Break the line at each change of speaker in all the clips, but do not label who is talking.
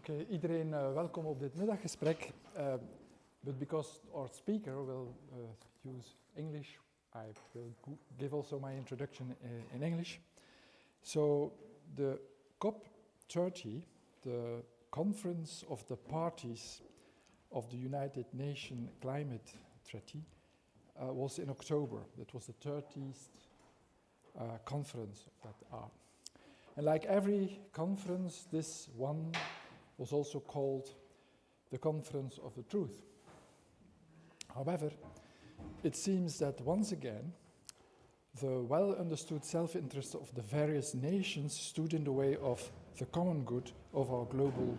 Oké, iedereen welkom op dit middaggesprek. But because our speaker will use English, I will give also my introduction in English. So the COP30, the Conference of the Parties of the United Nations Climate Treaty, was in October. That was the 30th conference of that arm. And like every conference, this one was also called the Conference of the Truth. However, it seems that once again, the well-understood self-interest of the various nations stood in the way of the common good of our global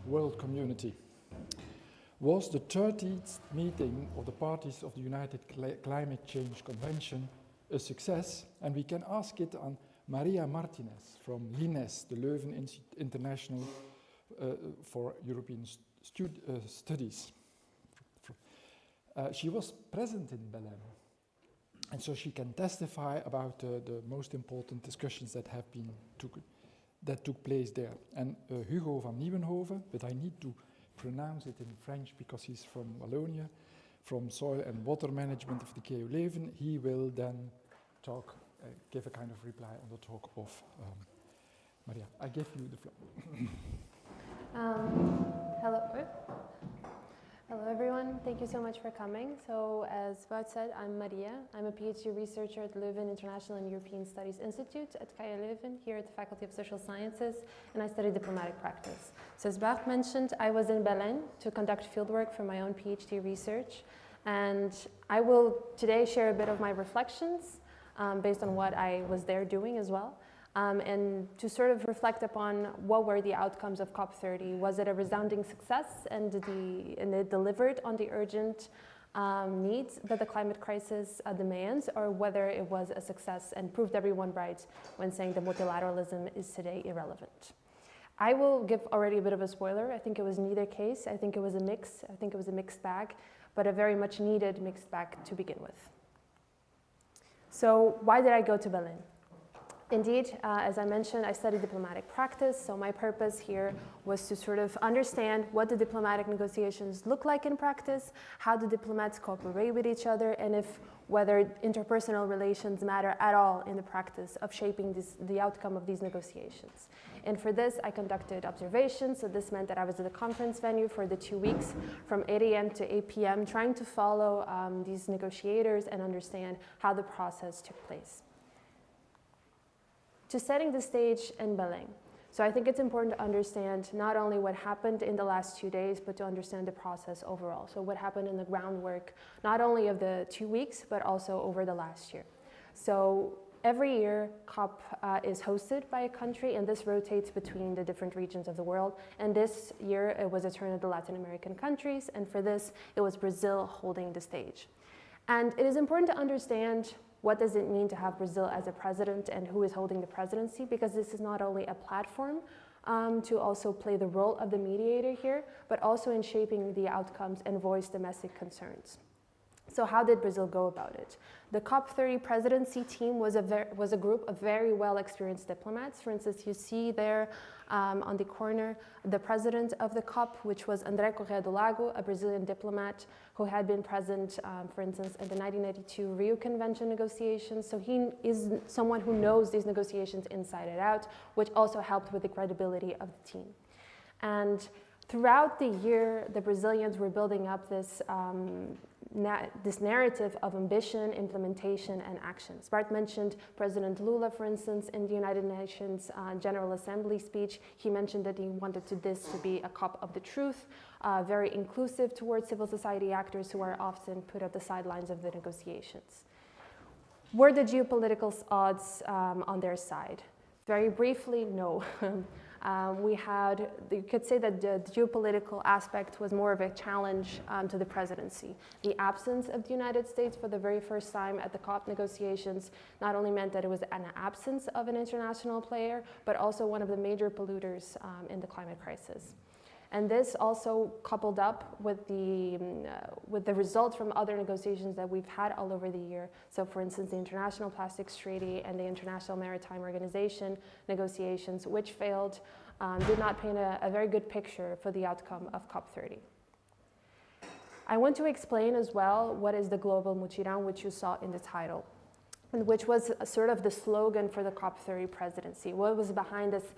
world community. Was the 30th meeting of the parties of the United Climate Change Convention a success? And we can ask it on Maria Martinez from LINES, the Leuven International for European Studies. She was present in Belém, and so she can testify about the most important discussions that took place there. And Hugo Van Nieuwenhove, but I need to pronounce it in French because he's from Wallonia, from Soil and Water Management of the KU Leuven. He will then give a kind of reply on the talk of Maria. I give you the floor.
Hello everyone, thank you so much for coming. So as Wout said, I'm Maria. I'm a PhD researcher at Leuven International and European Studies Institute at KU Leuven, here at the Faculty of Social Sciences, and I study diplomatic practice. So as Bart mentioned, I was in Belém to conduct fieldwork for my own PhD research, and I will today share a bit of my reflections based on what I was there doing as well. And to sort of reflect upon what were the outcomes of COP30. Was it a resounding success and it delivered on the urgent needs that the climate crisis demands, or whether it was a success and proved everyone right when saying that multilateralism is today irrelevant? I will give already a bit of a spoiler. I think it was neither case. I think it was a mix. I think it was a mixed bag, but a very much needed mixed bag to begin with. So why did I go to Belém? Indeed, as I mentioned, I studied diplomatic practice, so my purpose here was to sort of understand what the diplomatic negotiations look like in practice, how do diplomats cooperate with each other, and whether interpersonal relations matter at all in the practice of shaping the outcome of these negotiations. And for this, I conducted observations, so this meant that I was at the conference venue for the 2 weeks, from 8 a.m. to 8 p.m., trying to follow these negotiators and understand how the process took place. To setting the stage in Belém. So I think it's important to understand not only what happened in the last 2 days, but to understand the process overall. So what happened in the groundwork, not only of the 2 weeks, but also over the last year. So every year, COP is hosted by a country, and this rotates between the different regions of the world. And this year, it was a turn of the Latin American countries, and for this, it was Brazil holding the stage. And it is important to understand what does it mean to have Brazil as a president and who is holding the presidency, because this is not only a platform to also play the role of the mediator here, but also in shaping the outcomes and voice domestic concerns. So how did Brazil go about it? The COP30 presidency team was a group of very well-experienced diplomats. For instance, you see there on the corner the president of the COP, which was André Correia do Lago, a Brazilian diplomat who had been present, for instance, in the 1992 Rio Convention negotiations. So he is someone who knows these negotiations inside and out, which also helped with the credibility of the team. And throughout the year, the Brazilians were building up this narrative of ambition, implementation, and action. Bart mentioned President Lula, for instance, in the United Nations General Assembly speech. He mentioned that he wanted this to be a COP of the truth, very inclusive towards civil society actors who are often put at the sidelines of the negotiations. Were the geopolitical odds on their side? Very briefly, no. You could say that the geopolitical aspect was more of a challenge to the presidency. The absence of the United States for the very first time at the COP negotiations not only meant that it was an absence of an international player, but also one of the major polluters in the climate crisis. And this also coupled up with the results from other negotiations that we've had all over the year. So for instance, the International Plastics Treaty and the International Maritime Organization negotiations, which failed did not paint a very good picture for the outcome of COP30. I want to explain as well what is the Global Mutirão, which you saw in the title, and which was sort of the slogan for the COP30 presidency. What was behind this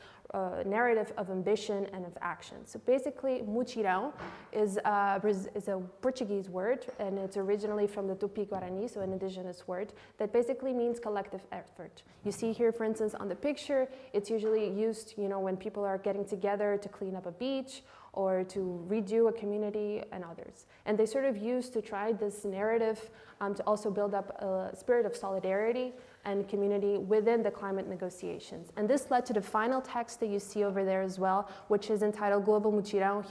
narrative of ambition and of action? So basically, mutirão is a Portuguese word, and it's originally from the Tupi-Guarani, so an indigenous word, that basically means collective effort. You see here, for instance, on the picture, it's usually used, when people are getting together to clean up a beach or to redo a community and others. And they sort of used to try this narrative to also build up a spirit of solidarity and community within the climate negotiations. And this led to the final text that you see over there as well, which is entitled Global Mutirão,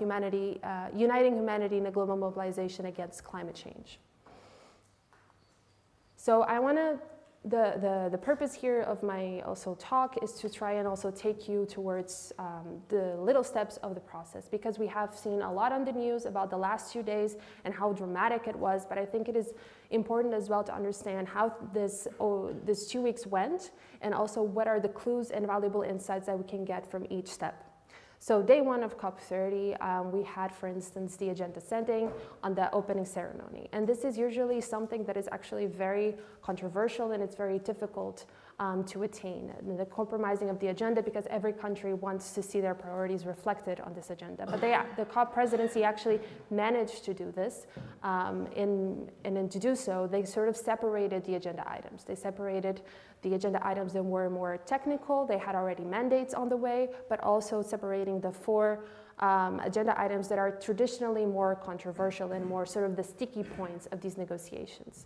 Uniting Humanity in a Global Mobilization Against Climate Change. So I want to, the purpose here of my also talk is to try and also take you towards the little steps of the process, because we have seen a lot on the news about the last 2 days and how dramatic it was, but I think it is important as well to understand how this 2 weeks went, and also what are the clues and valuable insights that we can get from each step. So day one of COP30, we had, for instance, the agenda setting on the opening ceremony. And this is usually something that is actually very controversial, and it's very difficult to attain. The compromising of the agenda, because every country wants to see their priorities reflected on this agenda. But the COP presidency actually managed to do this, and to do so, they sort of separated the agenda items. They separated the agenda items that were more technical. They had already mandates on the way, but also separating the 4 agenda items that are traditionally more controversial and more sort of the sticky points of these negotiations.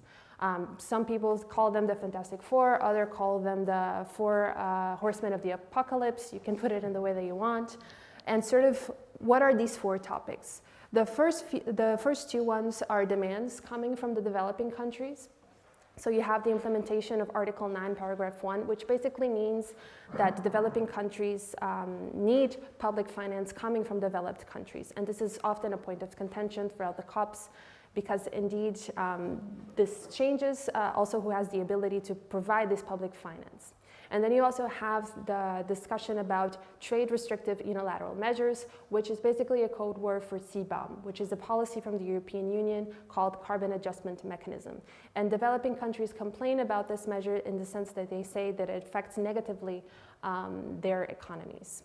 Some people call them the Fantastic Four, others call them the 4 horsemen of the apocalypse. You can put it in the way that you want. And sort of, what are these 4 topics? The first 2 ones are demands coming from the developing countries. So you have the implementation of Article 9, Paragraph 1, which basically means that developing countries need public finance coming from developed countries. And this is often a point of contention throughout the COPs, because indeed this changes also who has the ability to provide this public finance. And then you also have the discussion about trade restrictive unilateral measures, which is basically a code word for CBAM, which is a policy from the European Union called Carbon Adjustment Mechanism. And developing countries complain about this measure in the sense that they say that it affects negatively their economies.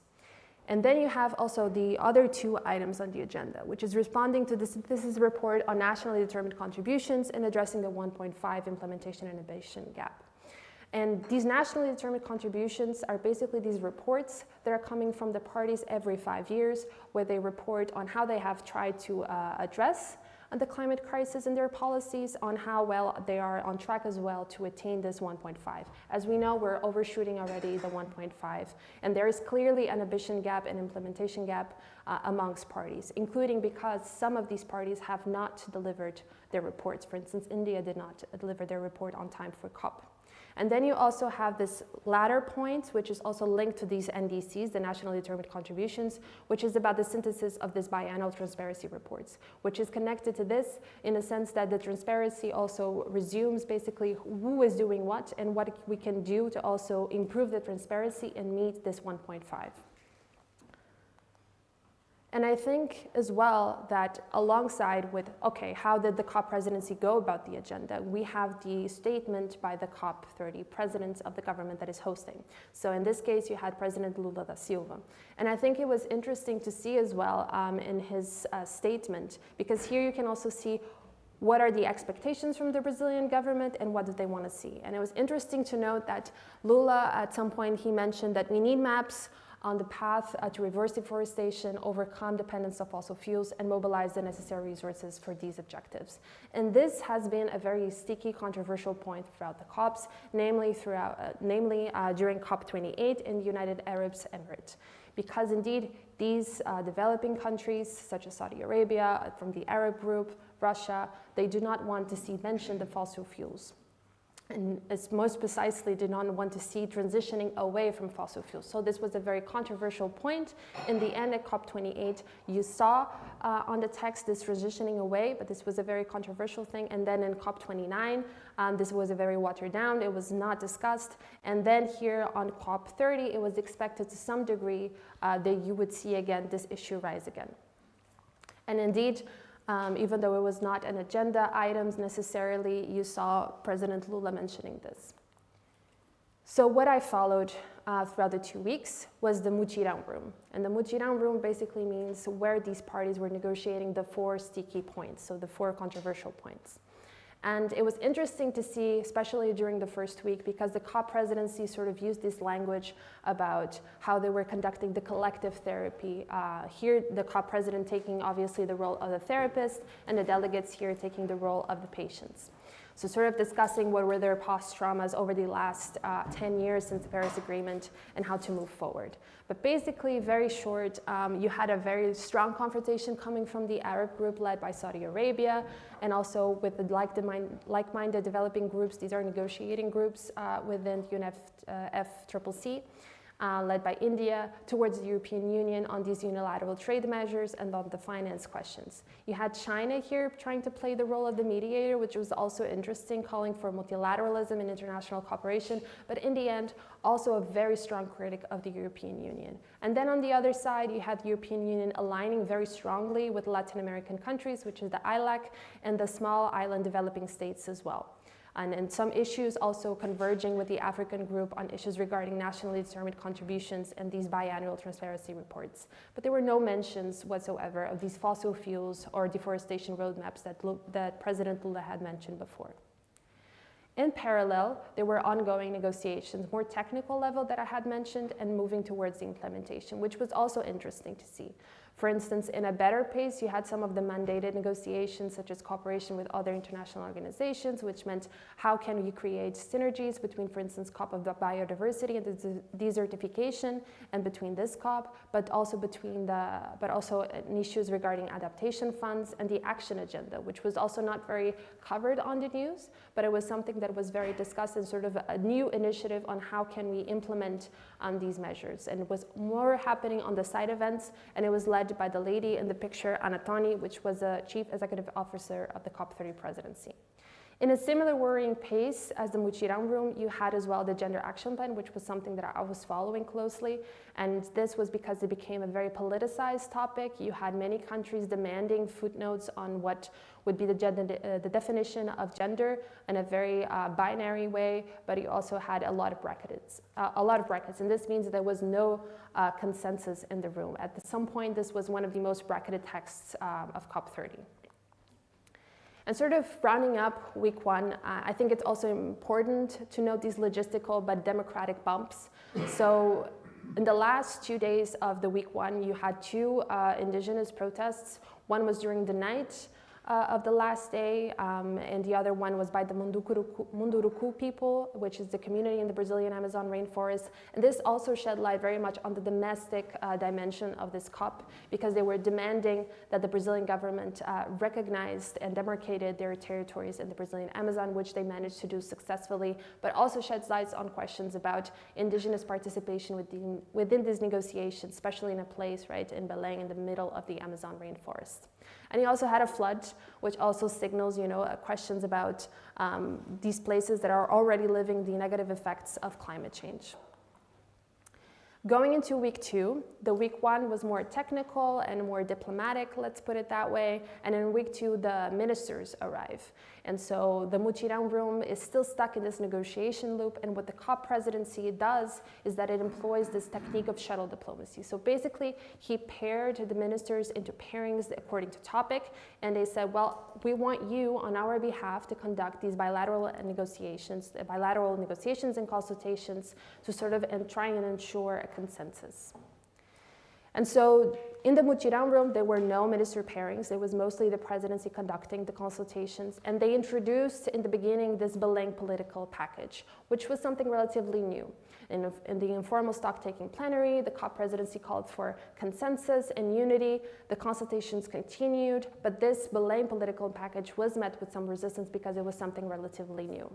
And then you have also the other 2 items on the agenda, which is responding to the synthesis report on nationally determined contributions and addressing the 1.5 implementation and innovation gap. And these nationally determined contributions are basically these reports that are coming from the parties every 5 years, where they report on how they have tried to address the climate crisis in their policies, on how well they are on track as well to attain this 1.5. As we know, we're overshooting already the 1.5, and there is clearly an ambition gap and implementation gap amongst parties, including because some of these parties have not delivered their reports. For instance, India did not deliver their report on time for COP. And then you also have this latter point, which is also linked to these NDCs, the nationally determined contributions, which is about the synthesis of this biannual transparency reports, which is connected to this in the sense that the transparency also resumes basically who is doing what and what we can do to also improve the transparency and meet this 1.5. And I think as well that alongside with, okay, how did the COP presidency go about the agenda? We have the statement by the COP30 president of the government that is hosting. So in this case, you had President Lula da Silva. And I think it was interesting to see as well in his statement, because here you can also see what are the expectations from the Brazilian government and what do they want to see. And it was interesting to note that Lula, at some point, he mentioned that we need maps on the path to reverse deforestation, overcome dependence on fossil fuels, and mobilize the necessary resources for these objectives. And this has been a very sticky, controversial point throughout the COPs, namely during COP28 in the United Arab Emirates. Because indeed, these developing countries, such as Saudi Arabia, from the Arab group, Russia, they do not want to see mentioned the fossil fuels. and most precisely did not want to see transitioning away from fossil fuels. So this was a very controversial point. In the end, at COP28, you saw on the text this transitioning away, but this was a very controversial thing. And then in COP29, this was a very watered down, it was not discussed. And then here on COP30, it was expected to some degree that you would see again this issue rise again. And indeed, even though it was not an agenda items necessarily, you saw President Lula mentioning this. So what I followed throughout the 2 weeks was the Mutirão room. And the Mutirão room basically means where these parties were negotiating the 4 sticky points, so the 4 controversial points. And it was interesting to see, especially during the first week, because the COP presidency sort of used this language about how they were conducting the collective therapy. Here, the COP president taking obviously the role of the therapist, and the delegates here taking the role of the patients. So sort of discussing what were their past traumas over the last 10 years since the Paris Agreement and how to move forward. But basically, very short, you had a very strong confrontation coming from the Arab group led by Saudi Arabia, and also with the like-minded developing groups. These are negotiating groups within UNFCCC. Led by India, towards the European Union on these unilateral trade measures and on the finance questions. You had China here trying to play the role of the mediator, which was also interesting, calling for multilateralism and international cooperation, but in the end, also a very strong critic of the European Union. And then on the other side, you had the European Union aligning very strongly with Latin American countries, which is the ILAC, and the small island developing states as well. And some issues also converging with the African group on issues regarding nationally determined contributions and these biannual transparency reports. But there were no mentions whatsoever of these fossil fuels or deforestation roadmaps that President Lula had mentioned before. In parallel, there were ongoing negotiations, more technical level that I had mentioned, and moving towards the implementation, which was also interesting to see. For instance, in a better pace, you had some of the mandated negotiations, such as cooperation with other international organizations, which meant how can we create synergies between, for instance, COP of biodiversity and the desertification, and between this COP, but also in issues regarding adaptation funds and the action agenda, which was also not very covered on the news, but it was something that was very discussed and sort of a new initiative on how can we implement these measures. And it was more happening on the side events, and it was led by the lady in the picture, Anatoni, which was a chief executive officer of the COP30 presidency. In a similar worrying pace as the Mutirão room, you had as well the gender action plan, which was something that I was following closely. And this was because it became a very politicized topic. You had many countries demanding footnotes on what would be the definition of gender in a very binary way, but you also had a lot of brackets. And this means there was no consensus in the room. At some point, this was one of the most bracketed texts of COP30. And sort of rounding up week one, I think it's also important to note these logistical but democratic bumps. So in the last 2 days of the week one, you had 2 indigenous protests. One was during the night of the last day, and the other one was by the Munduruku people, which is the community in the Brazilian Amazon rainforest. And this also shed light very much on the domestic dimension of this COP, because they were demanding that the Brazilian government recognized and demarcated their territories in the Brazilian Amazon, which they managed to do successfully, but also sheds light on questions about indigenous participation within these negotiations, especially in a place, right, in Belém, in the middle of the Amazon rainforest. And you also had a flood, which also signals, questions about these places that are already living the negative effects of climate change. Going into week two, the week one was more technical and more diplomatic, let's put it that way. And in week two, the ministers arrive. And so the Mutirão room is still stuck in this negotiation loop. And what the COP presidency does is that it employs this technique of shuttle diplomacy. So basically, he paired the ministers into pairings according to topic. And they said, well, we want you on our behalf to conduct these bilateral negotiations and consultations to sort of try and ensure a consensus. And so in the Mutirão room, there were no minister pairings. It was mostly the presidency conducting the consultations. And they introduced in the beginning this Belém political package, which was something relatively new. In the informal stock-taking plenary, the COP presidency called for consensus and unity. The consultations continued, but this Belém political package was met with some resistance because it was something relatively new.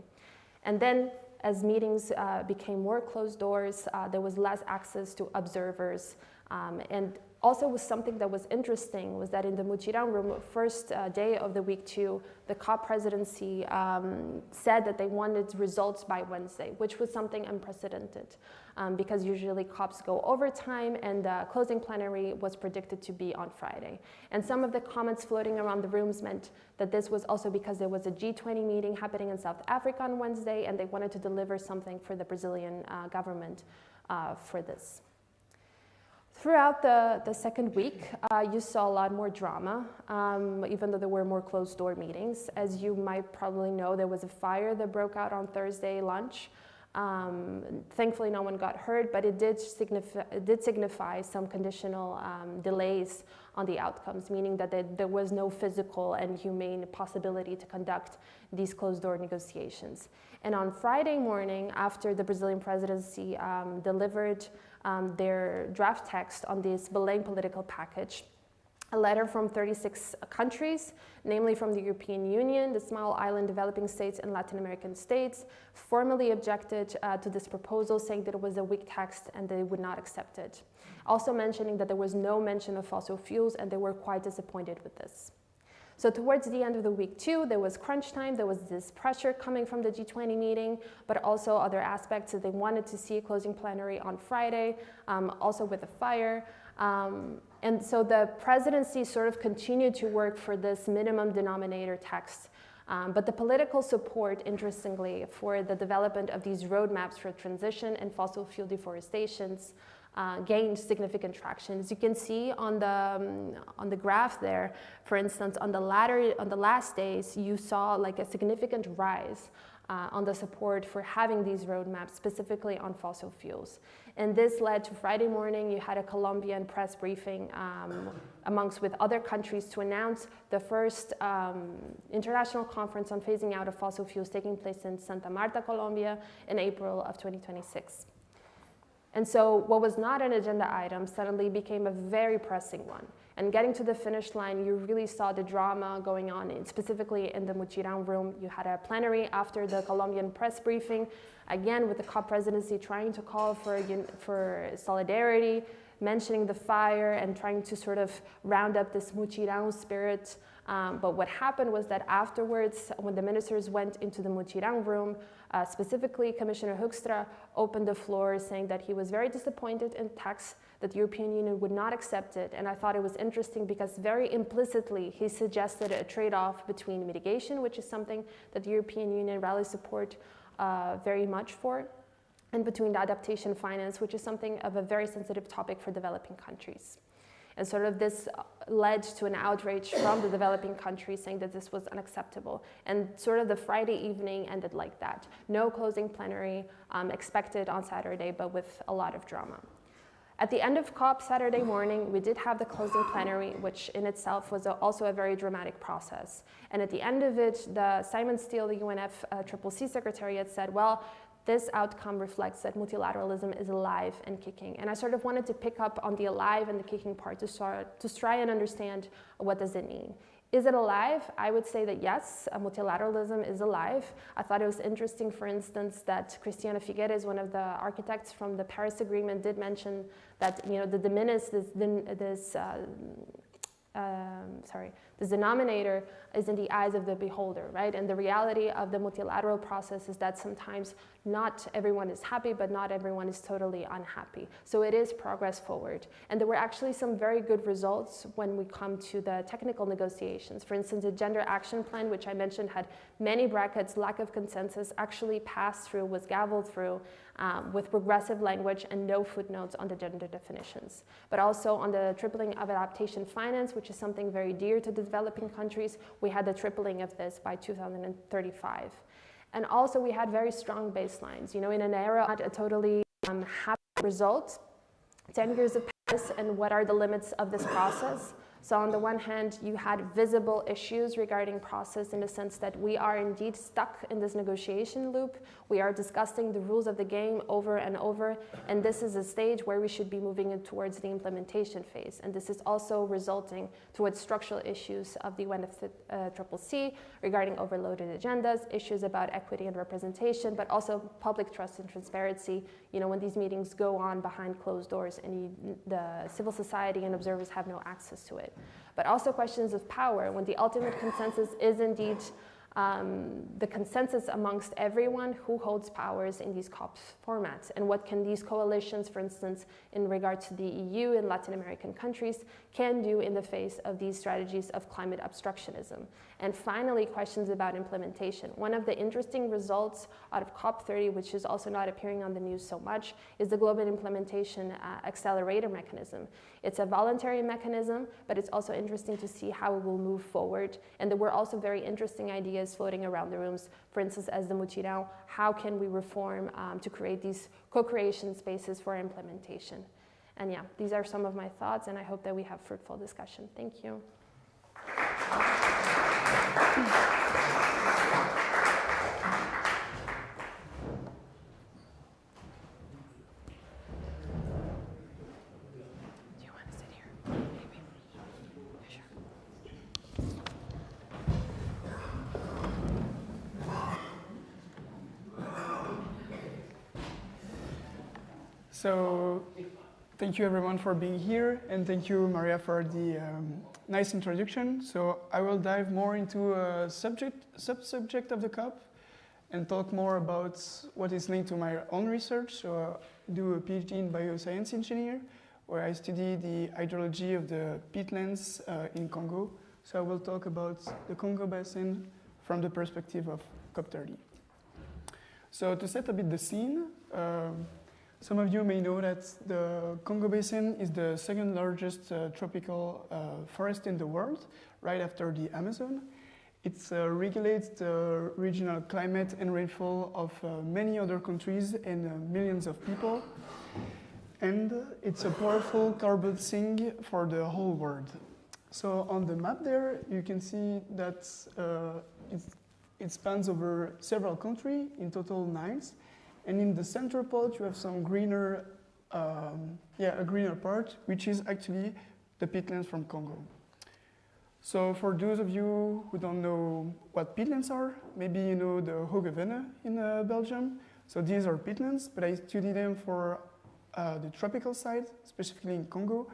And then as meetings became more closed doors, there was less access to observers. And also was something that was interesting was that in the Mutirão room, first day of the week 2, the COP presidency said that they wanted results by Wednesday, which was something unprecedented because usually COPs go over time and the closing plenary was predicted to be on Friday. And some of the comments floating around the rooms meant that this was also because there was a G20 meeting happening in South Africa on Wednesday and they wanted to deliver something for the Brazilian government for this. Throughout the second week, you saw a lot more drama, even though there were more closed-door meetings. As you might probably know, there was a fire that broke out on Thursday lunch. Thankfully, no one got hurt, but it did signify some conditional delays on the outcomes, meaning that there was no physical and humane possibility to conduct these closed-door negotiations. And on Friday morning, after the Brazilian presidency delivered their draft text on this Belém political package, a letter from 36 countries, namely from the European Union, the small island developing states and Latin American states, formally objected to this proposal, saying that it was a weak text and they would not accept it. Also mentioning that there was no mention of fossil fuels and they were quite disappointed with this. So towards the end of the week 2, there was crunch time, there was this pressure coming from the G20 meeting, but also other aspects that they wanted to see a closing plenary on Friday, also with the fire. And so the presidency sort of continued to work for this minimum denominator text. But the political support, interestingly, for the development of these roadmaps for transition and fossil fuel deforestations gained significant traction. As you can see on the graph there, for instance, on the last days, you saw like a significant rise on the support for having these roadmaps, specifically on fossil fuels. And this led to Friday morning, you had a Colombian press briefing amongst with other countries to announce the first international conference on phasing out of fossil fuels taking place in Santa Marta, Colombia in April of 2026. And so what was not an agenda item suddenly became a very pressing one. And getting to the finish line, you really saw the drama going on, specifically in the Mutirão room. You had a plenary after the Colombian press briefing, again with the COP presidency trying to call for solidarity, mentioning the fire and trying to sort of round up this Mutirão spirit. But what happened was that afterwards, when the ministers went into the Mutirão room, specifically Commissioner Hoekstra opened the floor saying that he was very disappointed in the text, that the European Union would not accept it. And I thought it was interesting because very implicitly he suggested a trade-off between mitigation, which is something that the European Union rallies support very much for, and between the adaptation finance, which is something of a very sensitive topic for developing countries. And sort of this led to an outrage from the developing countries saying that this was unacceptable. And sort of the Friday evening ended like that. No closing plenary expected on Saturday, but with a lot of drama. At the end of COP Saturday morning, we did have the closing plenary, which in itself was also a very dramatic process. And at the end of it, the Simon Steele, the UNFCCC Secretariat said, well, this outcome reflects that multilateralism is alive and kicking. And I sort of wanted to pick up on the alive and the kicking part to try and understand what does it mean. Is it alive? I would say that yes, multilateralism is alive. I thought it was interesting, for instance, that Cristiana Figueres, one of the architects from the Paris Agreement, did mention that the this denominator is in the eyes of the beholder, right? And the reality of the multilateral process is that sometimes not everyone is happy, but not everyone is totally unhappy. So it is progress forward. And there were actually some very good results when we come to the technical negotiations. For instance, the Gender Action Plan, which I mentioned had many brackets, lack of consensus, actually passed through, was gavelled through with progressive language and no footnotes on the gender definitions. But also on the tripling of adaptation finance, which is something very dear to the developing countries, we had the tripling of this by 2035. And also we had very strong baselines. In an era at a totally happy result, 10 years of Paris and what are the limits of this process. So on the one hand, you had visible issues regarding process in the sense that we are indeed stuck in this negotiation loop. We are discussing the rules of the game over and over, and this is a stage where we should be moving in towards the implementation phase. And this is also resulting towards structural issues of the UNFCCC regarding overloaded agendas, issues about equity and representation, but also public trust and transparency, you know, when these meetings go on behind closed doors and the civil society and observers have no access to it. But also questions of power, when the ultimate consensus is indeed the consensus amongst everyone who holds powers in these COP formats, and what can these coalitions, for instance, in regard to the EU and Latin American countries, can do in the face of these strategies of climate obstructionism. And finally, questions about implementation. One of the interesting results out of COP30, which is also not appearing on the news so much, is the Global Implementation Accelerator Mechanism. It's a voluntary mechanism, but it's also interesting to see how it will move forward. And there were also very interesting ideas floating around the rooms, for instance, as the Mutirão, how can we reform to create these co-creation spaces for implementation? And yeah, these are some of my thoughts, and I hope that we have fruitful discussion. Thank you.
So, thank you everyone for being here, and thank you, Maria, for the nice introduction. So, I will dive more into a sub-subject of the COP and talk more about what is linked to my own research. So, I do a PhD in bioscience engineer, where I study the hydrology of the peatlands in Congo. So, I will talk about the Congo Basin from the perspective of COP30. So, to set a bit the scene, some of you may know that the Congo Basin is the second largest tropical forest in the world, right after the Amazon. It regulates the regional climate and rainfall of many other countries and millions of people. And it's a powerful carbon sink for the whole world. So on the map there, you can see that it spans over several countries, in total 9. And in the center part, you have some greener, a greener part, which is actually the peatlands from Congo. So for those of you who don't know what peatlands are, maybe you know the Hugo Van Nieuwenhove in Belgium. So these are peatlands, but I study them for the tropical side, specifically in Congo.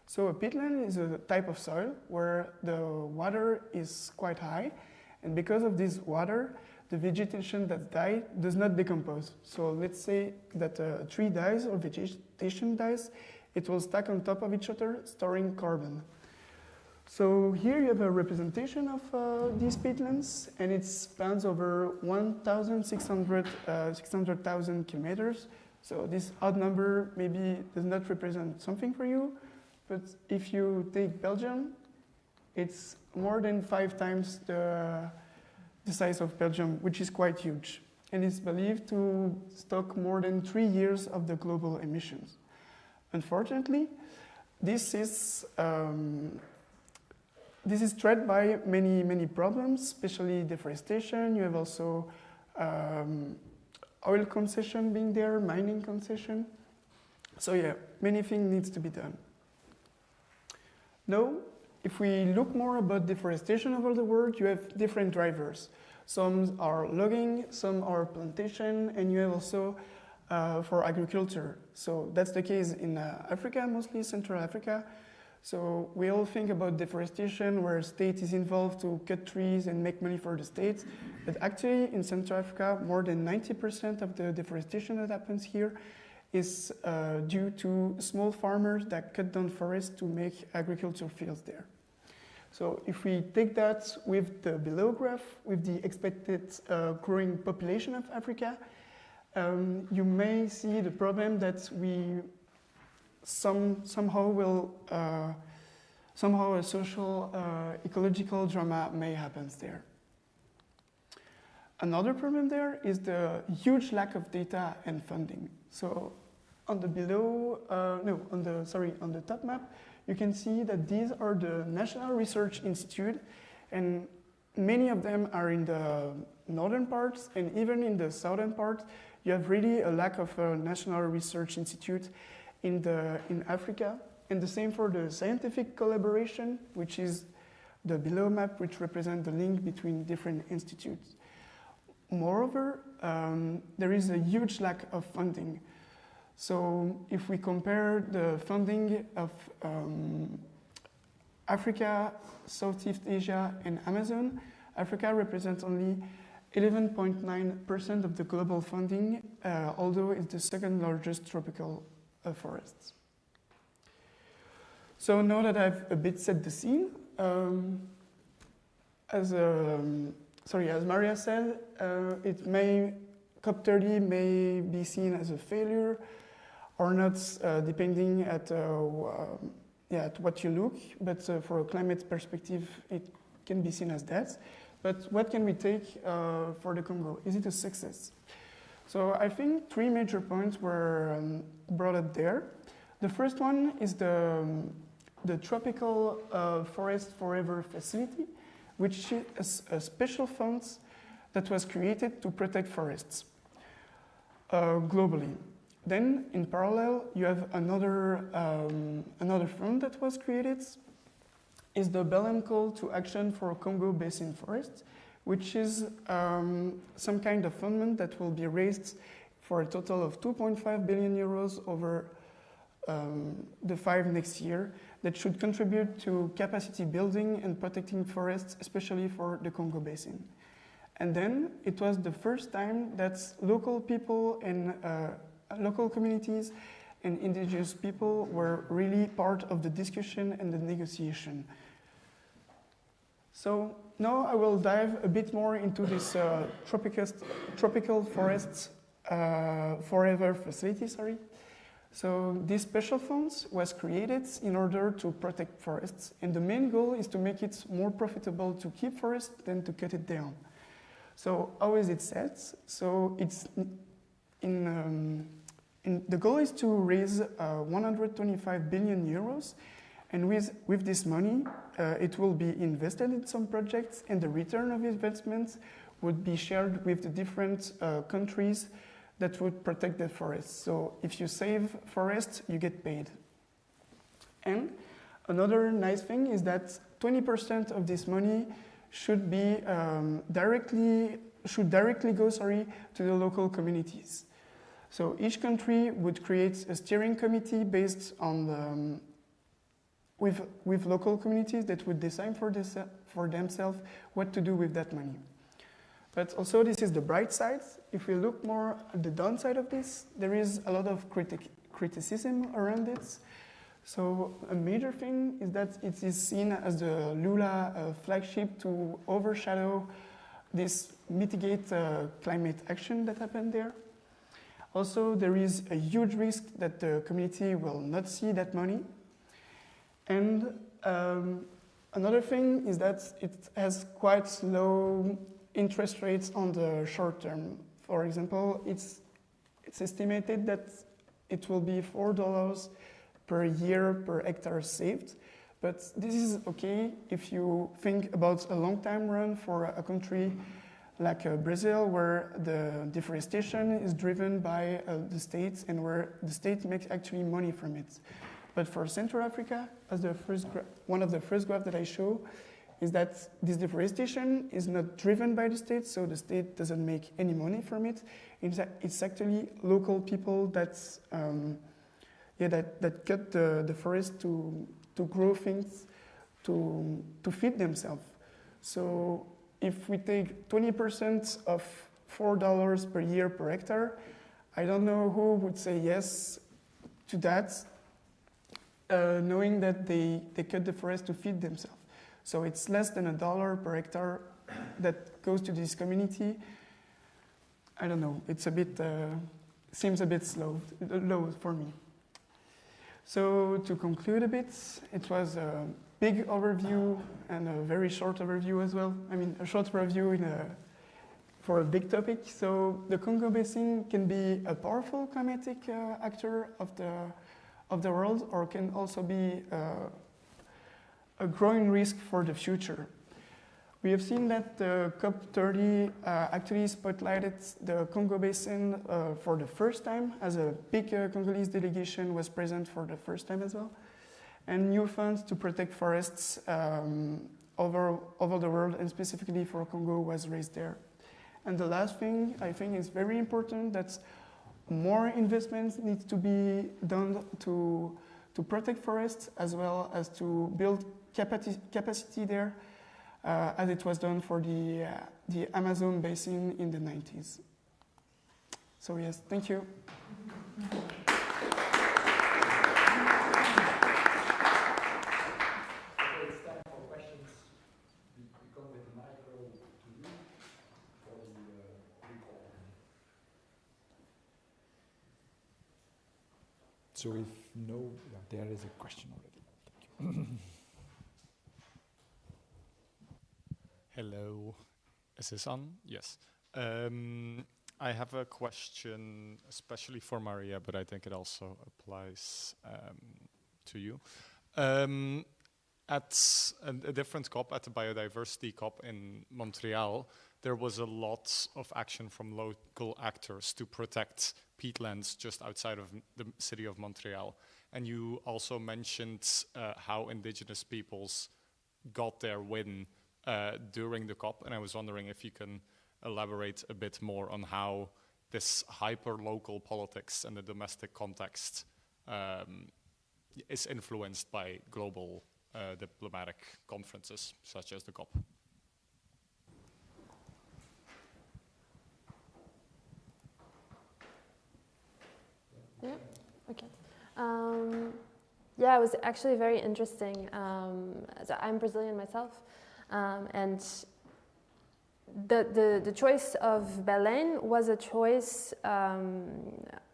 So a peatland is a type of soil where the water is quite high, and because of this water, the vegetation that died does not decompose. So let's say that a tree dies or vegetation dies, it will stack on top of each other, storing carbon. So here you have a representation of these peatlands, and it spans over 600,000 kilometers. So this odd number maybe does not represent something for you, but if you take Belgium, it's more than 5 times the size of Belgium, which is quite huge, and is believed to stock more than 3 years of the global emissions. Unfortunately, this is threatened by many problems, especially deforestation. You have also oil concession being there, mining concession. So yeah, many things needs to be done. Now, if we look more about deforestation over the world, you have different drivers. Some are logging, some are plantation, and you have also for agriculture. So that's the case in Africa, mostly Central Africa. So we all think about deforestation where state is involved to cut trees and make money for the state. But actually in Central Africa, more than 90% of the deforestation that happens here is due to small farmers that cut down forests to make agricultural fields there. So if we take that with the below graph, with the expected growing population of Africa, you may see the problem that we somehow a social ecological drama may happen there. Another problem there is the huge lack of data and funding. So on the top map, you can see that these are the National Research Institute, and many of them are in the northern parts, and even in the southern part, you have really a lack of a National Research Institute in Africa. And the same for the scientific collaboration, which is the below map, which represents the link between different institutes. Moreover, there is a huge lack of funding. So if we compare the funding of Africa, Southeast Asia, and Amazon, Africa represents only 11.9% of the global funding, although it's the second largest tropical forests. So now that I've a bit set the scene, as Maria said, COP30 may be seen as a failure or not, depending at what you look. But for a climate perspective, it can be seen as that. But what can we take for the Congo? Is it a success? So I think three major points were brought up there. The first one is the Tropical Forest Forever Facility, which is a special fund that was created to protect forests globally. Then, in parallel, you have another fund that was created, is the Belém Call to Action for Congo Basin Forests, which is some kind of funding that will be raised for a total of 2.5 billion euros over the 5 next year, that should contribute to capacity building and protecting forests, especially for the Congo Basin. And then it was the first time that local people and local communities and indigenous people were really part of the discussion and the negotiation. So now I will dive a bit more into this tropical forests forever facility. So this special fund was created in order to protect forests, and the main goal is to make it more profitable to keep forests than to cut it down. So how is it set? So it's the goal is to raise 125 billion euros, and with this money, it will be invested in some projects, and the return of investments would be shared with the different countries that would protect the forests. So if you save forests, you get paid. And another nice thing is that 20% of this money should be directly go to the local communities. So each country would create a steering committee based on with local communities that would decide for themselves what to do with that money. But also, this is the bright side. If we look more at the downside of this, there is a lot of criticism around it. So a major thing is that it is seen as the Lula flagship to overshadow this mitigate climate action that happened there. Also, there is a huge risk that the community will not see that money. And another thing is that it has quite low interest rates on the short term. For example, it's estimated that it will be $4 per year per hectare saved. But this is okay if you think about a long time run for a country like Brazil, where the deforestation is driven by the states and where the state makes actually money from it. But for Central Africa, as one of the first graphs that I show, is that this deforestation is not driven by the state, so the state doesn't make any money from it. It's actually local people that cut the forest to grow things, to feed themselves. So if we take 20% of $4 per year per hectare, I don't know who would say yes to that, knowing that they cut the forest to feed themselves. So it's less than $1 per hectare that goes to this community. I don't know, it's a bit, seems a bit low for me. So to conclude a bit, it was a big overview and a very short overview as well. I mean, a short overview for a big topic. So the Congo Basin can be a powerful climatic actor of of the world, or can also be a growing risk for the future. We have seen that the COP30 actually spotlighted the Congo Basin for the first time, as a big Congolese delegation was present for the first time as well. And new funds to protect forests over the world, and specifically for Congo, was raised there. And the last thing I think is very important, that more investments need to be done to protect forests, as well as to build capacity there, as it was done for the Amazon basin in the 90s. So yes, thank you.
So if no, there is a question already.
Hello, is this on? Yes. I have a question, especially for Maria, but I think it also applies to you. At a different COP, at the biodiversity COP in Montreal, there was a lot of action from local actors to protect peatlands just outside of the city of Montreal. And you also mentioned how indigenous peoples got their win during the COP, and I was wondering if you can elaborate a bit more on how this hyper-local politics and the domestic context is influenced by global diplomatic conferences, such as the COP.
Yeah, okay. Yeah, it was actually very interesting. So I'm Brazilian myself, and the choice of Belém was a choice,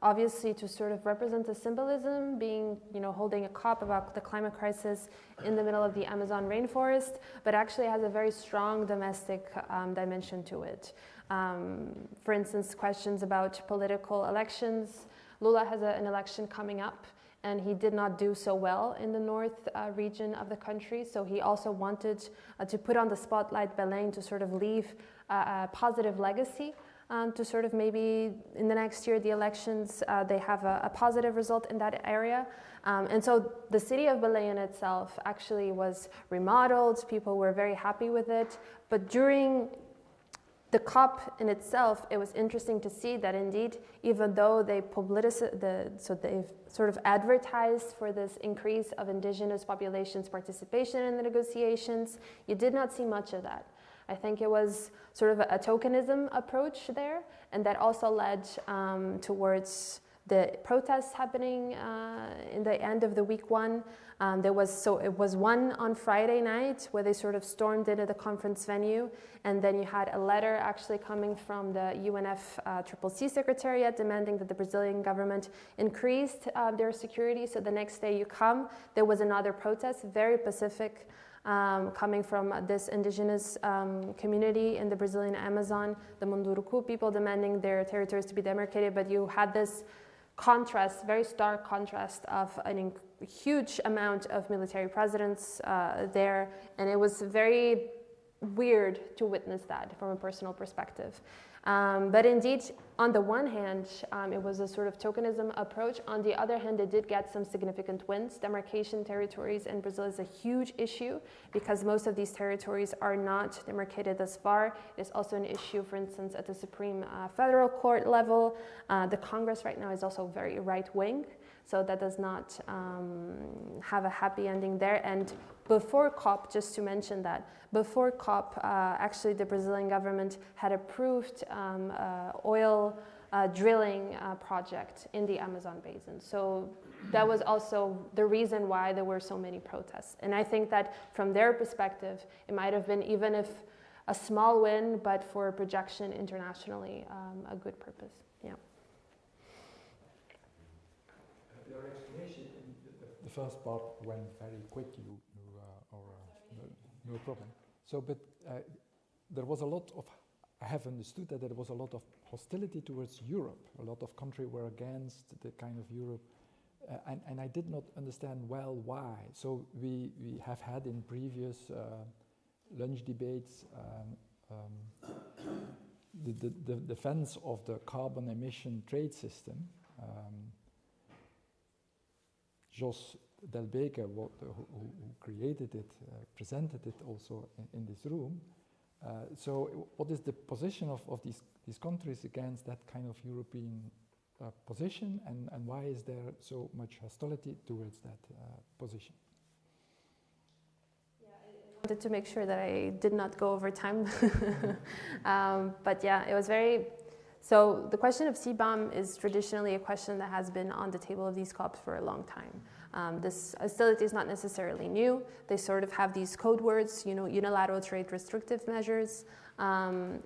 obviously, to sort of represent the symbolism, being, holding a COP about the climate crisis in the middle of the Amazon rainforest, but actually has a very strong domestic dimension to it. For instance, questions about political elections. Lula has an election coming up, and he did not do so well in the north region of the country. So he also wanted to put on the spotlight Belém to sort of leave a positive legacy, to sort of maybe in the next year, the elections, they have a positive result in that area. And so the city of Belém itself actually was remodeled. People were very happy with it. But during the COP in itself, it was interesting to see that indeed, even though they they've sort of advertised for this increase of indigenous populations' participation in the negotiations, you did not see much of that. I think it was sort of a tokenism approach there, and that also led towards the protests happening in the end of the week one. It was one on Friday night where they sort of stormed into the conference venue, and then you had a letter actually coming from the UNFCCC Secretariat demanding that the Brazilian government increased their security. So the next day you come, there was another protest, very pacific, coming from this indigenous community in the Brazilian Amazon, the Munduruku people demanding their territories to be demarcated, but you had this contrast, very stark contrast of a huge amount of military presence there, and it was very weird to witness that from a personal perspective. But indeed, on the one hand, it was a sort of tokenism approach. On the other hand, it did get some significant wins. Demarcation territories in Brazil is a huge issue because most of these territories are not demarcated thus far. It's also an issue, for instance, at the Supreme Federal Court level. The Congress right now is also very right-wing, so that does not have a happy ending there. And before COP, just to mention that, before COP, actually the Brazilian government had approved oil drilling project in the Amazon basin. So that was also the reason why there were so many protests. And I think that from their perspective, it might have been, even if a small win, but for projection internationally, a good purpose. Yeah.
Your explanation, the first part went very quick, no problem. So, but there was a lot of, I have understood that there was a lot of hostility towards Europe. A lot of countries were against the kind of Europe and I did not understand well why. So we have had in previous lunch debates the defense of the carbon emission trade system. Jos Delbeke, who created it, presented it also in this room. So what is the position of these countries against that kind of European position, and why is there so much hostility towards that position?
Yeah, I wanted to make sure that I did not go over time. But yeah, it was very... So the question of CBAM is traditionally a question that has been on the table of these COPs for a long time. This hostility is not necessarily new. They sort of have these code words, unilateral trade restrictive measures. And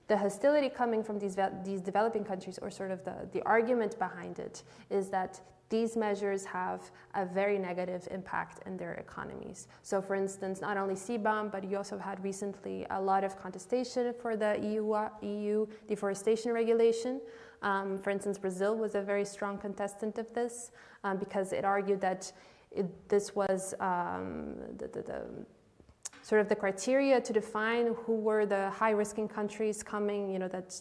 the hostility coming from these developing countries, or sort of the argument behind it, is that these measures have a very negative impact in their economies. So for instance, not only CBAM, but you also had recently a lot of contestation for the EU deforestation regulation. For instance, Brazil was a very strong contestant of this because it argued that this was sort of the criteria to define who were the high-risking countries coming, that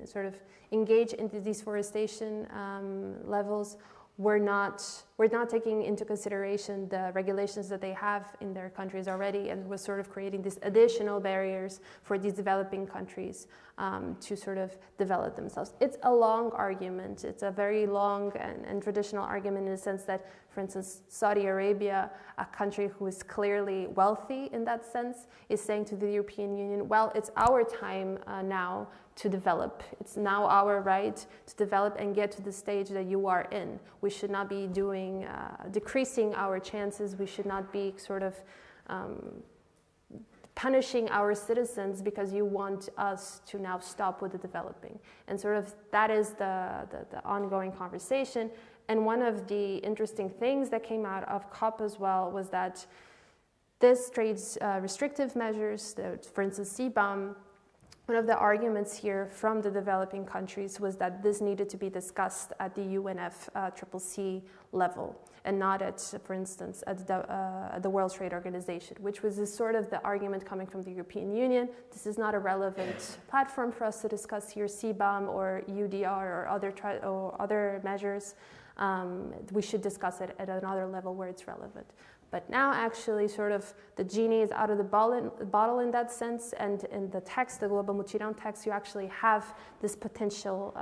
sort of engage in the deforestation levels. We're not taking into consideration the regulations that they have in their countries already, and was sort of creating these additional barriers for these developing countries to sort of develop themselves. It's a long argument. It's a very long and traditional argument in the sense that, for instance, Saudi Arabia, a country who is clearly wealthy in that sense, is saying to the European Union, well, it's our time now to develop. It's now our right to develop and get to the stage that you are in. We should not be decreasing our chances. We should not be sort of punishing our citizens because you want us to now stop with the developing. And sort of that is the ongoing conversation. And one of the interesting things that came out of COP as well was that this trade restrictive measures, for instance, CBAM, one of the arguments here from the developing countries was that this needed to be discussed at the UNFCCC level and not at, for instance, at the World Trade Organization, which was sort of the argument coming from the European Union. This is not a relevant platform for us to discuss here, CBAM or UDR or other measures. We should discuss it at another level where it's relevant. But now actually sort of the genie is out of the bottle in that sense, and in the text, the Global Mutirão text, you actually have this potential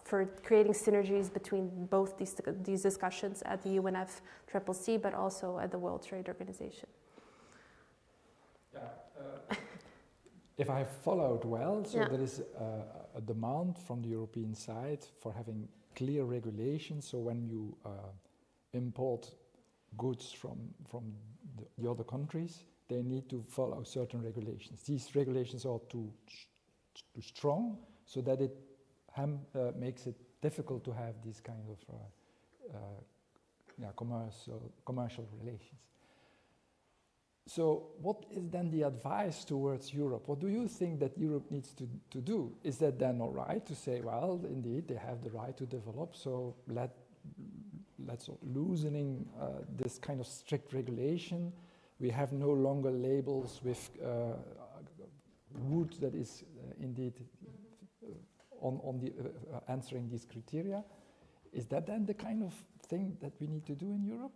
for creating synergies between both these discussions at the UNFCCC, but also at the World Trade Organization.
Yeah, if I followed well, so there is a demand from the European side for having clear regulations, so when you import goods from the other countries, they need to follow certain regulations. These regulations are too strong, so that it makes it difficult to have these kind of commercial relations. So what is then the advice towards Europe? What do you think that Europe needs to do? Is that then all right to say, well, indeed, they have the right to develop, so let's loosening this kind of strict regulation. We have no longer labels with wood that is indeed on the answering these criteria. Is that then the kind of thing that we need to do in Europe?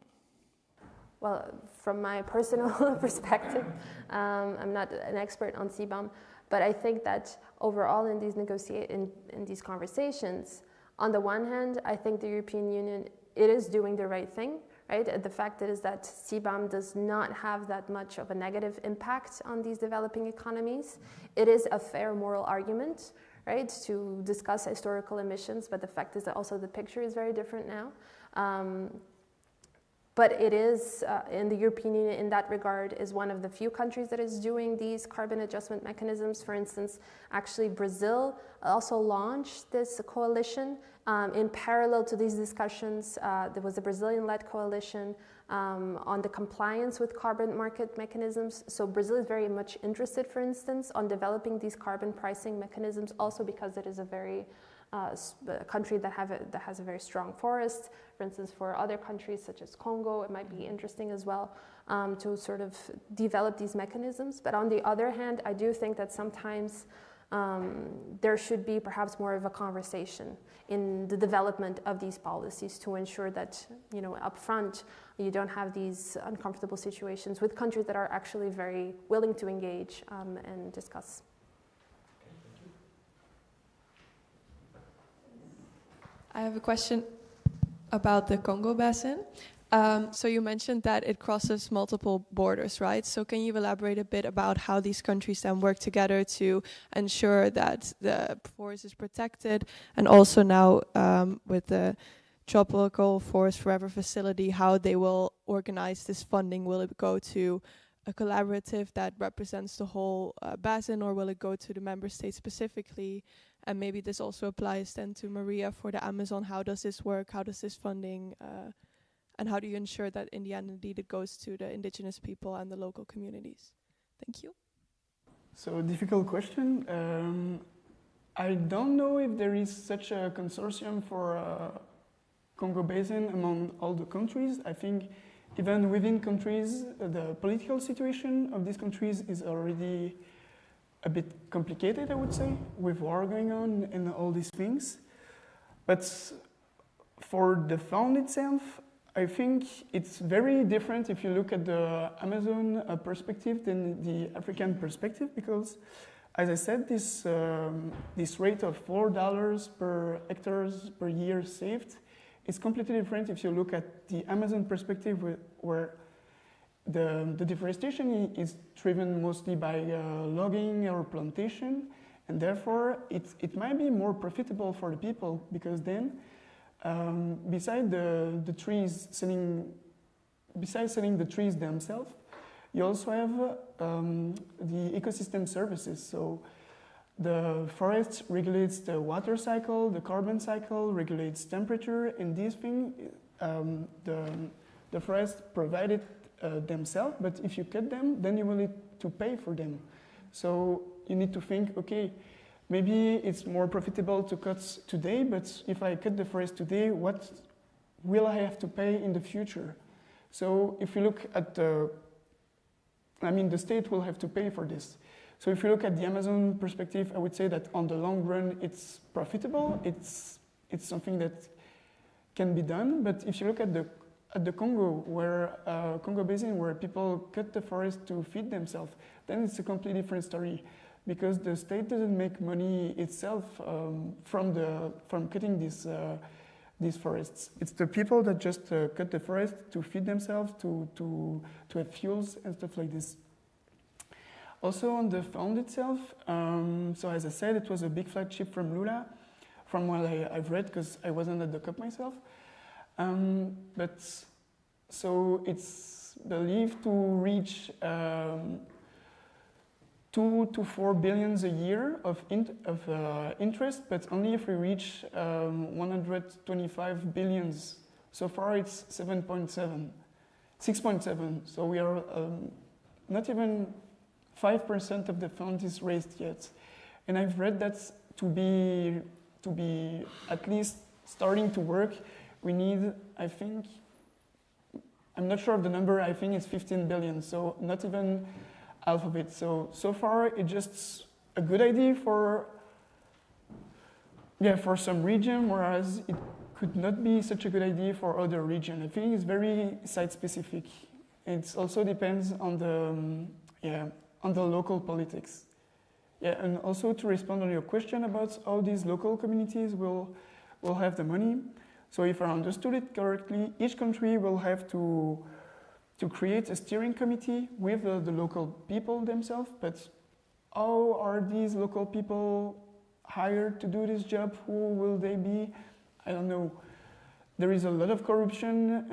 Well, from my personal perspective, I'm not an expert on CBAM, but I think that overall in these conversations, on the one hand, I think the European Union, it is doing the right thing, right? The fact is that CBAM does not have that much of a negative impact on these developing economies. It is a fair moral argument, right, to discuss historical emissions, but the fact is that also the picture is very different now. But it is, in the European Union in that regard, is one of the few countries that is doing these carbon adjustment mechanisms. For instance, actually Brazil also launched this coalition in parallel to these discussions. There was a Brazilian-led coalition on the compliance with carbon market mechanisms. So Brazil is very much interested, for instance, on developing these carbon pricing mechanisms, also because it is a very a country that has a very strong forest. For instance, for other countries such as Congo, it might be interesting as well to sort of develop these mechanisms. But on the other hand, I do think that sometimes there should be perhaps more of a conversation in the development of these policies to ensure that, up front, you don't have these uncomfortable situations with countries that are actually very willing to engage and discuss.
I have a question about the Congo Basin. So you mentioned that it crosses multiple borders, right? So can you elaborate a bit about how these countries then work together to ensure that the forest is protected, and also now with the Tropical Forest Forever facility, how they will organize this funding? Will it go to a collaborative that represents the whole basin, or will it go to the member states specifically? And maybe this also applies then to Maria for the Amazon. How does this work? How does this funding, and how do you ensure that in the end indeed it goes to the indigenous people and the local communities? Thank you.
So, difficult question. I don't know if there is such a consortium for Congo Basin among all the countries. I think even within countries, the political situation of these countries is already a bit complicated, I would say, with war going on and all these things. But for the fund itself, I think it's very different if you look at the Amazon perspective than the African perspective, because, as I said, this rate of $4 per hectares per year saved is completely different if you look at the Amazon perspective, where the deforestation is driven mostly by logging or plantation, and therefore it might be more profitable for the people, because then besides selling the trees themselves, you also have the ecosystem services. So the forest regulates the water cycle, the carbon cycle, regulates temperature, and these things the forest provided themselves, but if you cut them, then you will need to pay for them. So you need to think, okay, maybe it's more profitable to cut today, but if I cut the forest today, what will I have to pay in the future? So if you look at the state will have to pay for this. So if you look at the Amazon perspective, I would say that on the long run, it's profitable. It's something that can be done. But if you look at the Congo, Congo Basin, where people cut the forest to feed themselves, then it's a completely different story, because the state doesn't make money itself from cutting these forests. It's the people that just cut the forest to feed themselves, to have fuels and stuff like this. Also on the fund itself, so as I said, it was a big flagship from Lula, from what I've read, because I wasn't at the COP myself. But so it's believed to reach 2 to 4 billions a year of interest, but only if we reach 125 billions. So far it's 6.7. So we are not even 5% of the fund is raised yet. And I've read that to be at least starting to work, we need, I think, I'm not sure of the number, I think it's 15 billion, so not even half of it. So far it's just a good idea for some region, whereas it could not be such a good idea for other region. I think it's very site-specific. It also depends on the local politics. Yeah, and also to respond on your question about how these local communities will have the money. So if I understood it correctly, each country will have to create a steering committee with the local people themselves, but how are these local people hired to do this job? Who will they be? I don't know. There is a lot of corruption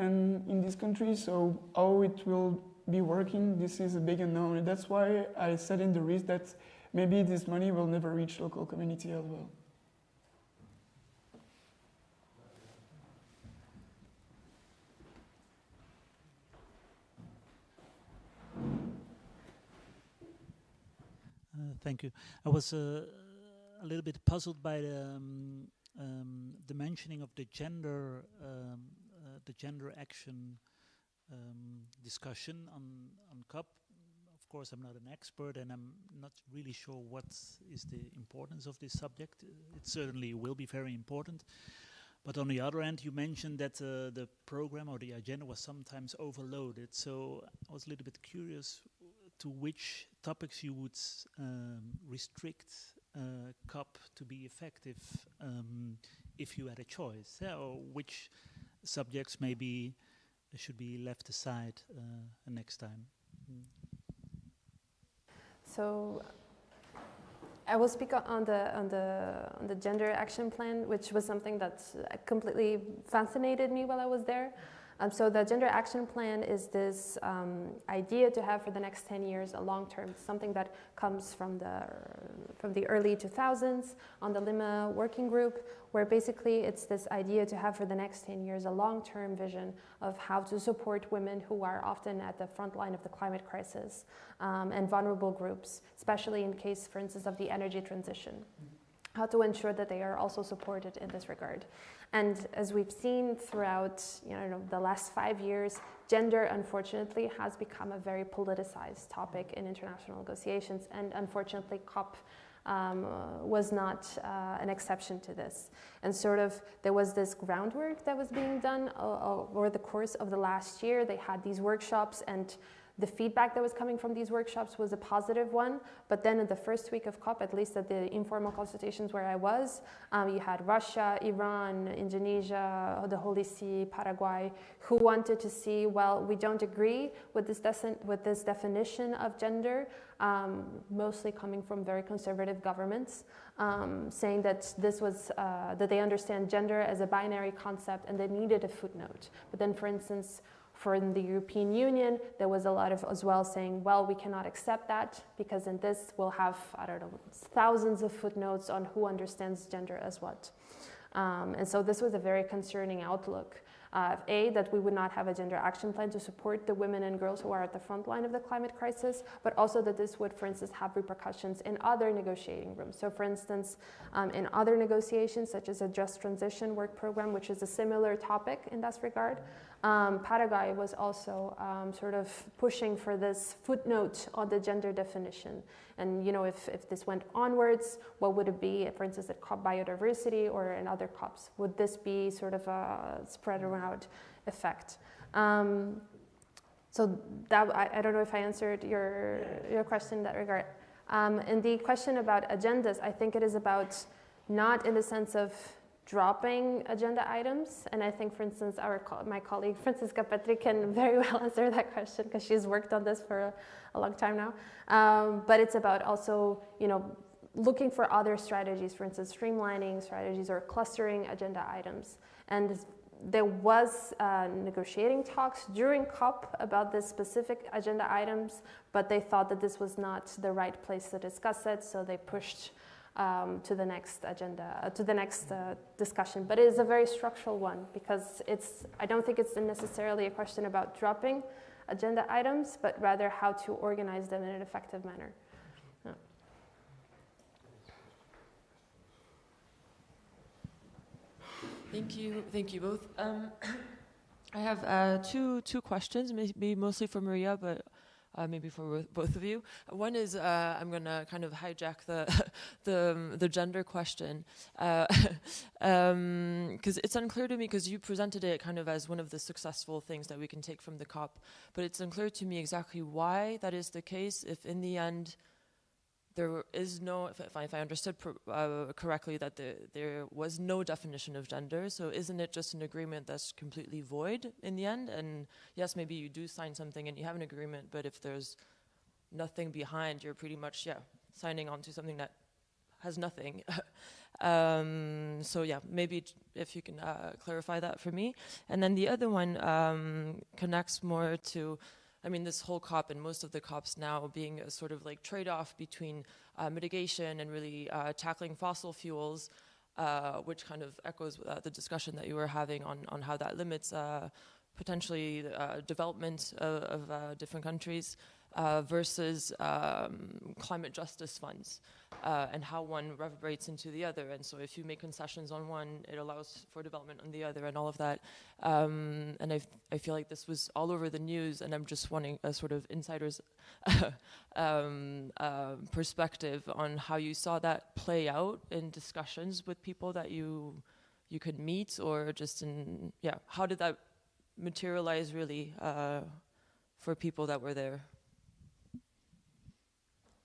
in this country, so how it will be working, this is a big unknown. And that's why I said in the risk that maybe this money will never reach local community as well.
Thank you. I was a little bit puzzled by the mentioning of the gender action discussion on COP. Of course, I'm not an expert, and I'm not really sure what is the importance of this subject. It certainly will be very important. But on the other hand, you mentioned that the program or the agenda was sometimes overloaded. So I was a little bit curious to which topics you would restrict COP to be effective if you had a choice, or which subjects maybe should be left aside next time.
So I will speak on the gender action plan, which was something that completely fascinated me while I was there. So the gender action plan is this idea to have for the next 10 years a long-term, something that comes from the early 2000s on the Lima working group, where basically it's this idea to have for the next 10 years a long-term vision of how to support women who are often at the front line of the climate crisis and vulnerable groups, especially in case, for instance, of the energy transition. How to ensure that they are also supported in this regard. And as we've seen throughout the last 5 years, gender, unfortunately, has become a very politicized topic in international negotiations, and unfortunately, COP was not an exception to this. And sort of there was this groundwork that was being done over the course of the last year. They had these workshops, and the feedback that was coming from these workshops was a positive one, but then in the first week of COP, at least at the informal consultations where I was, you had Russia, Iran, Indonesia, the Holy See, Paraguay, who wanted to see, well, we don't agree with this definition of gender, mostly coming from very conservative governments, saying that this was, that they understand gender as a binary concept and they needed a footnote. But then, for instance, for the European Union, there was a lot of as well saying, well, we cannot accept that because in this we'll have, I don't know, thousands of footnotes on who understands gender as what. And so this was a very concerning outlook. That we would not have a gender action plan to support the women and girls who are at the front line of the climate crisis, but also that this would, for instance, have repercussions in other negotiating rooms. So for instance, in other negotiations, such as a just transition work program, which is a similar topic in that regard, Paraguay was also sort of pushing for this footnote on the gender definition. And if this went onwards, what would it be, for instance, at COP biodiversity or in other COPs? Would this be sort of a spread around effect? So that, I don't know if I answered your question in that regard. And the question about agendas, I think it is about not in the sense of dropping agenda items, and I think, for instance, my colleague Francisca Petri can very well answer that question because she's worked on this for a long time now. But it's about also, looking for other strategies, for instance, streamlining strategies or clustering agenda items. And there was negotiating talks during COP about this specific agenda items, but they thought that this was not the right place to discuss it, so they pushed to the next agenda, to the next discussion. But it is a very structural one because I don't think it's necessarily a question about dropping agenda items, but rather how to organize them in an effective manner. Yeah.
Thank you both. I have two questions, maybe mostly for Maria, but maybe for both of you. One is I'm going to kind of hijack the gender question because it's unclear to me, because you presented it kind of as one of the successful things that we can take from the COP, but it's unclear to me exactly why that is the case, if in the end there is no, if I understood correctly, that there was no definition of gender. So isn't it just an agreement that's completely void in the end? And yes, maybe you do sign something and you have an agreement, but if there's nothing behind, you're pretty much, signing on to something that has nothing. So yeah, maybe if you can clarify that for me. And then the other one connects more to, this whole COP and most of the COPs now being a sort of like trade-off between mitigation and really tackling fossil fuels, which kind of echoes the discussion that you were having on how that limits potentially development of different countries versus climate justice funds, and how one reverberates into the other. And so if you make concessions on one, it allows for development on the other and all of that. And I feel like this was all over the news, and I'm just wanting a sort of insider's perspective on how you saw that play out in discussions with people that you could meet, or just in, how did that materialize really for people that were there?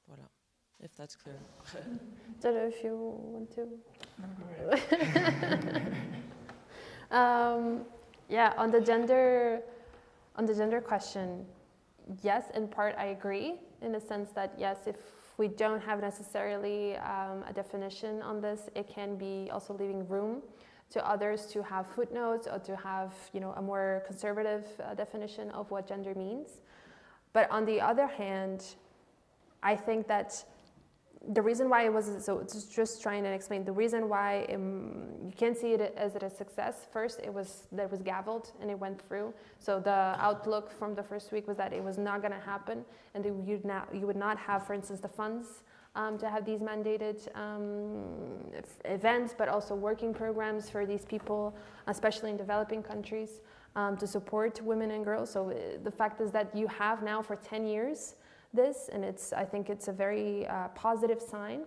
Voilà, if that's clear.
Don't know if you want to. On the gender question, yes, in part I agree, in the sense that yes, if we don't have necessarily a definition on this, it can be also leaving room to others to have footnotes or to have, a more conservative definition of what gender means. But on the other hand, I think that the reason why it was, so it's just trying to explain the reason why you can't see it as a success. First, there was gavelled and it went through. So the outlook from the first week was that it was not going to happen, and you would not have, for instance, the funds to have these mandated events, but also working programs for these people, especially in developing countries, to support women and girls. So the fact is that you have now for 10 years this, and I think it's a very positive sign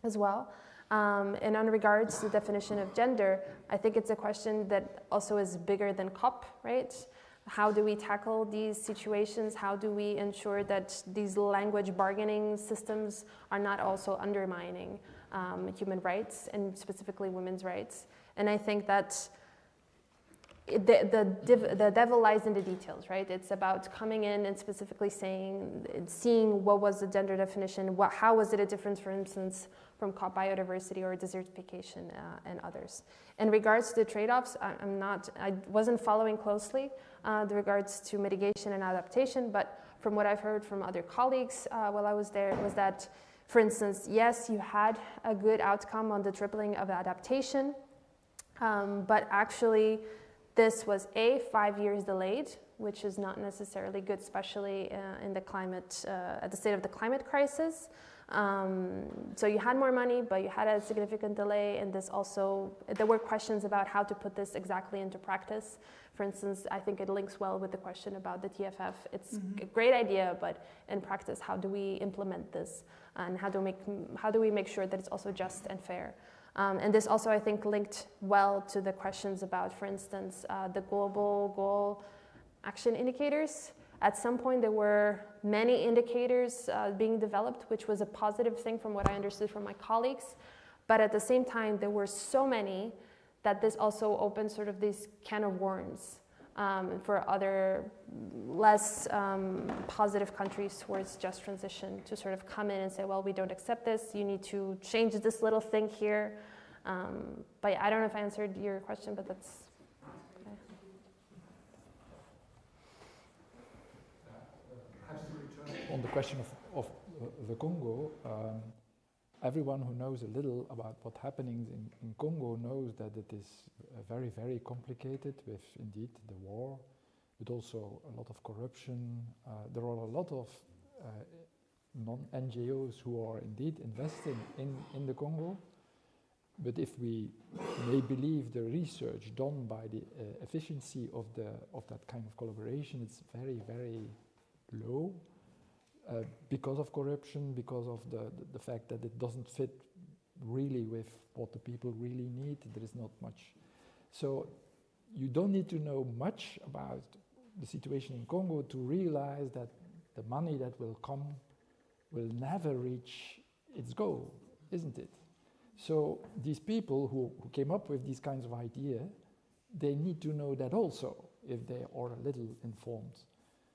as well. And on regards to the definition of gender, I think it's a question that also is bigger than COP, right? How do we tackle these situations? How do we ensure that these language bargaining systems are not also undermining human rights, and specifically women's rights? And I think that the devil lies in the details, right? It's about coming in and specifically seeing what was the gender definition, how was it a difference, for instance, from COP biodiversity or desertification and others. In regards to the trade-offs, I wasn't following closely the regards to mitigation and adaptation, but from what I've heard from other colleagues while I was there, was that, for instance, yes, you had a good outcome on the tripling of adaptation, but actually, this was 5 years delayed, which is not necessarily good, especially in the climate, at the state of the climate crisis. So you had more money, but you had a significant delay, and this also, there were questions about how to put this exactly into practice. For instance, I think it links well with the question about the TFF. It's a great idea, but in practice, how do we implement this? And how do we make sure that it's also just and fair? And this also, I think, linked well to the questions about, for instance, the global goal action indicators. At some point, there were many indicators being developed, which was a positive thing from what I understood from my colleagues. But at the same time, there were so many that this also opened sort of these can of worms for other less positive countries towards just transition to sort of come in and say, well, we don't accept this, you need to change this little thing here. But I don't know if I answered your question, but that's okay.
On the question of the Congo, everyone who knows a little about what's happening in Congo knows that it is very, very complicated with, indeed, the war, but also a lot of corruption. There are a lot of non-NGOs who are indeed investing in the Congo. But if we may believe the research done by the efficiency of that kind of collaboration, it's very, very low. Because of corruption, because of the fact that it doesn't fit really with what the people really need, there is not much. So you don't need to know much about the situation in Congo to realize that the money that will come will never reach its goal, isn't it? So these people who came up with these kinds of ideas, they need to know that also, if they are a little informed.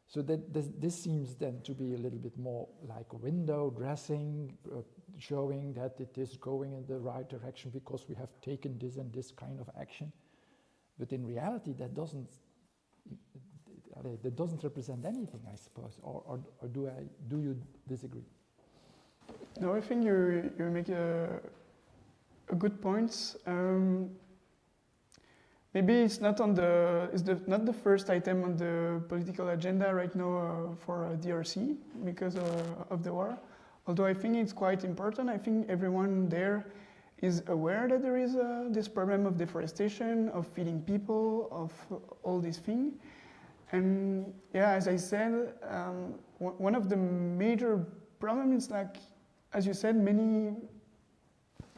So that this seems then to be a little bit more like a window dressing, showing that it is going in the right direction because we have taken this and this kind of action. But in reality, that doesn't represent anything, I suppose. Or do you disagree?
No, I think you make a good point. maybe it's not on the not the first item on the political agenda right now for DRC because of the war. Although I think it's quite important. I think everyone there is aware that there is this problem of deforestation, of feeding people, of all these things. And yeah, as I said, one of the major problems is like, as you said,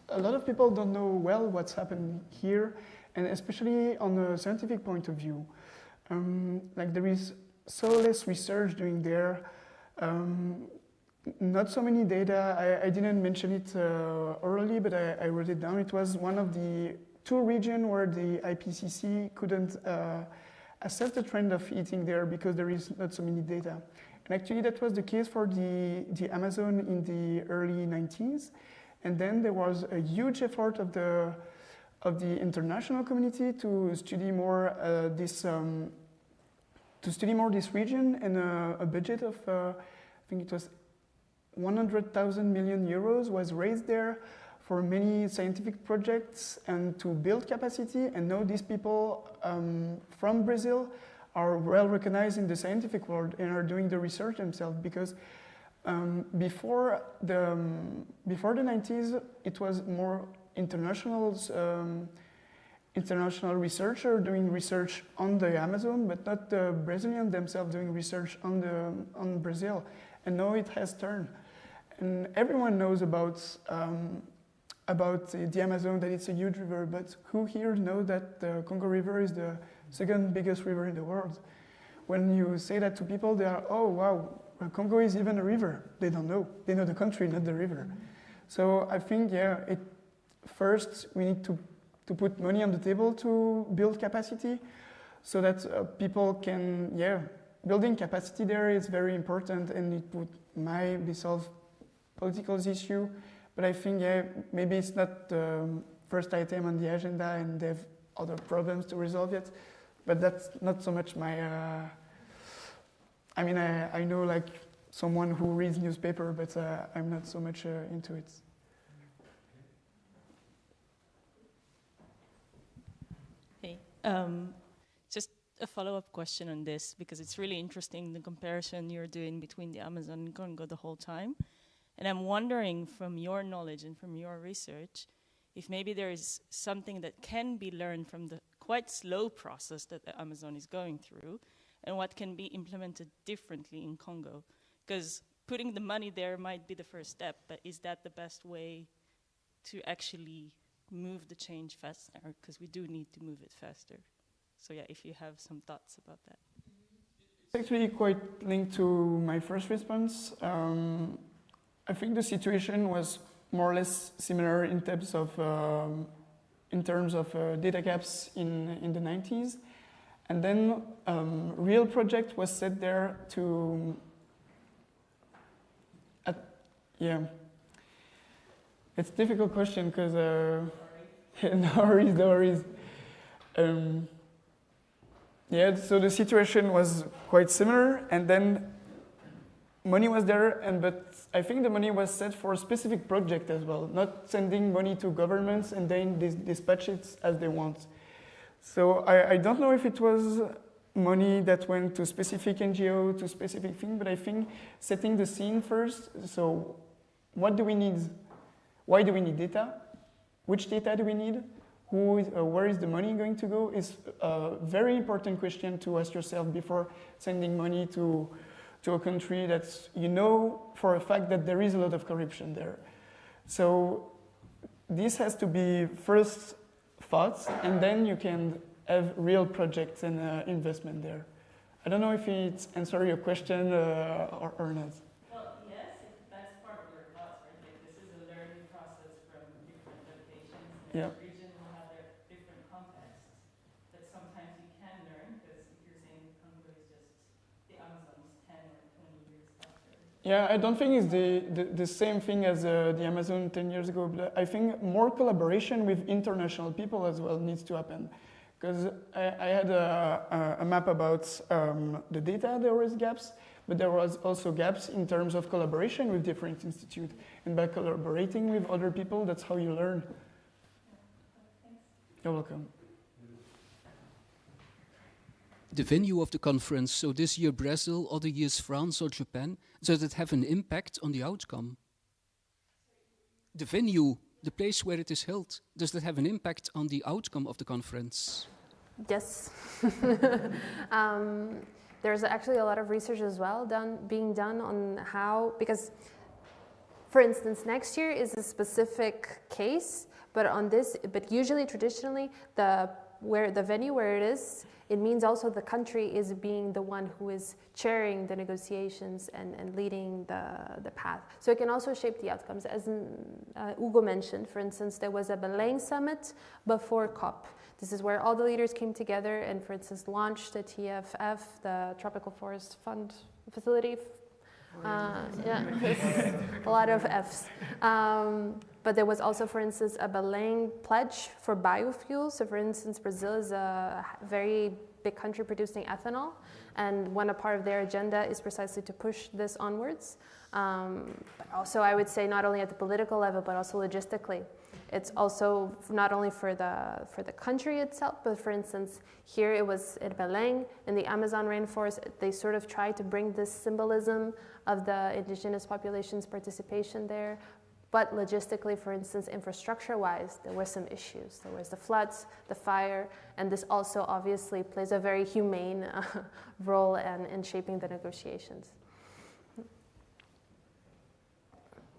a lot of people don't know well what's happening here, and especially on a scientific point of view. Like there is so less research doing there, not so many data. I didn't mention it orally, but I wrote it down. It was one of the 2 regions where the IPCC couldn't assess the trend of eating there because there is not so many data. And actually that was the case for the Amazon in the early 90s. And then there was a huge effort of the international community to study more this region, and a budget of I think it was 100,000 million euros was raised there for many scientific projects and to build capacity. And now these people from Brazil are well recognized in the scientific world and are doing the research themselves, because before the 90s, it was more international researcher doing research on the Amazon, but not the Brazilian themselves doing research on Brazil. And now it has turned, and everyone knows about the Amazon, that it's a huge river. But who here knows that the Congo River is the second biggest river in the world? When you say that to people, they are, oh wow, Congo is even a river. They don't know. They know the country, not the river. So I think, yeah, first we need to put money on the table to build capacity, so that people can, building capacity there is very important, and it might be solve political issue. But I think, maybe it's not the first item on the agenda, and they have other problems to resolve yet. But that's not so much my. I know like someone who reads newspaper, but I'm not so much into it.
Hey, just a follow-up question on this, because it's really interesting, the comparison you're doing between the Amazon and Congo the whole time. And I'm wondering, from your knowledge and from your research, if maybe there is something that can be learned from the quite slow process that the Amazon is going through, and what can be implemented differently in Congo. Because putting the money there might be the first step, but is that the best way to actually move the change faster? Because we do need to move it faster. So yeah, if you have some thoughts about that.
It's actually quite linked to my first response. I think the situation was more or less similar in terms of data gaps in the 90s. And then real project was set there to, it's a difficult question because, no worries. So the situation was quite similar, and then money was there, but I think the money was set for a specific project as well, not sending money to governments and then dispatch it as they want. So I don't know if it was money that went to specific NGO, to specific thing, but I think setting the scene first. So what do we need? Why do we need data? Which data do we need? Where is the money going to go? Is a very important question to ask yourself before sending money to a country that you know for a fact that there is a lot of corruption there. So this has to be first thoughts, and then you can have real projects and investment there. I don't know if it answers your question or not.
Well, yes, that's part of your thoughts, right? Like, this is a learning process from different locations. And each region will have their different contexts that sometimes you can learn, because if you're saying Congo is just the Amazon is 10 or 20 years after.
Yeah, I don't think it's the same thing as the Amazon 10 years ago, but I think more collaboration with international people as well needs to happen. Because I had a map about the data, there was gaps, but there was also gaps in terms of collaboration with different institutes. And by collaborating with other people, that's how you learn.
Thanks.
You're welcome.
the venue of the conference, so this year Brazil, other years France or Japan, does it have an impact on the outcome? The venue, the place where it is held, does that have an impact on the outcome of the conference?
Yes. There's actually a lot of research as well being done on how, because for instance, next year is a specific case, but usually traditionally the venue where it is, it means also the country is being the one who is chairing the negotiations and leading the path. So it can also shape the outcomes. As Hugo mentioned, for instance, there was a Belém summit before COP. This is where all the leaders came together and, for instance, launched the TFF, the Tropical Forest Fund Facility. Yeah, a lot of Fs. But there was also, for instance, a Belém pledge for biofuels. So, for instance, Brazil is a very big country producing ethanol, and one part of their agenda is precisely to push this onwards. But also, I would say not only at the political level, but also logistically. It's also not only for the country itself, but for instance, here it was in Belém, in the Amazon rainforest, they sort of tried to bring this symbolism of the indigenous population's participation there. But logistically, for instance, infrastructure-wise, there were some issues. There was the floods, the fire, and this also obviously plays a very humane role in shaping the negotiations.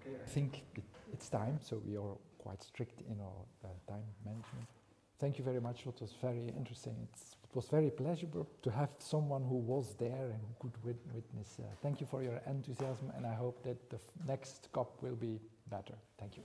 Okay, I think it's time, so we are quite strict in our time management. Thank you very much. It was very interesting. It was very pleasurable to have someone who was there and who could witness. Thank you for your enthusiasm, and I hope that the next COP will be better. Thank you.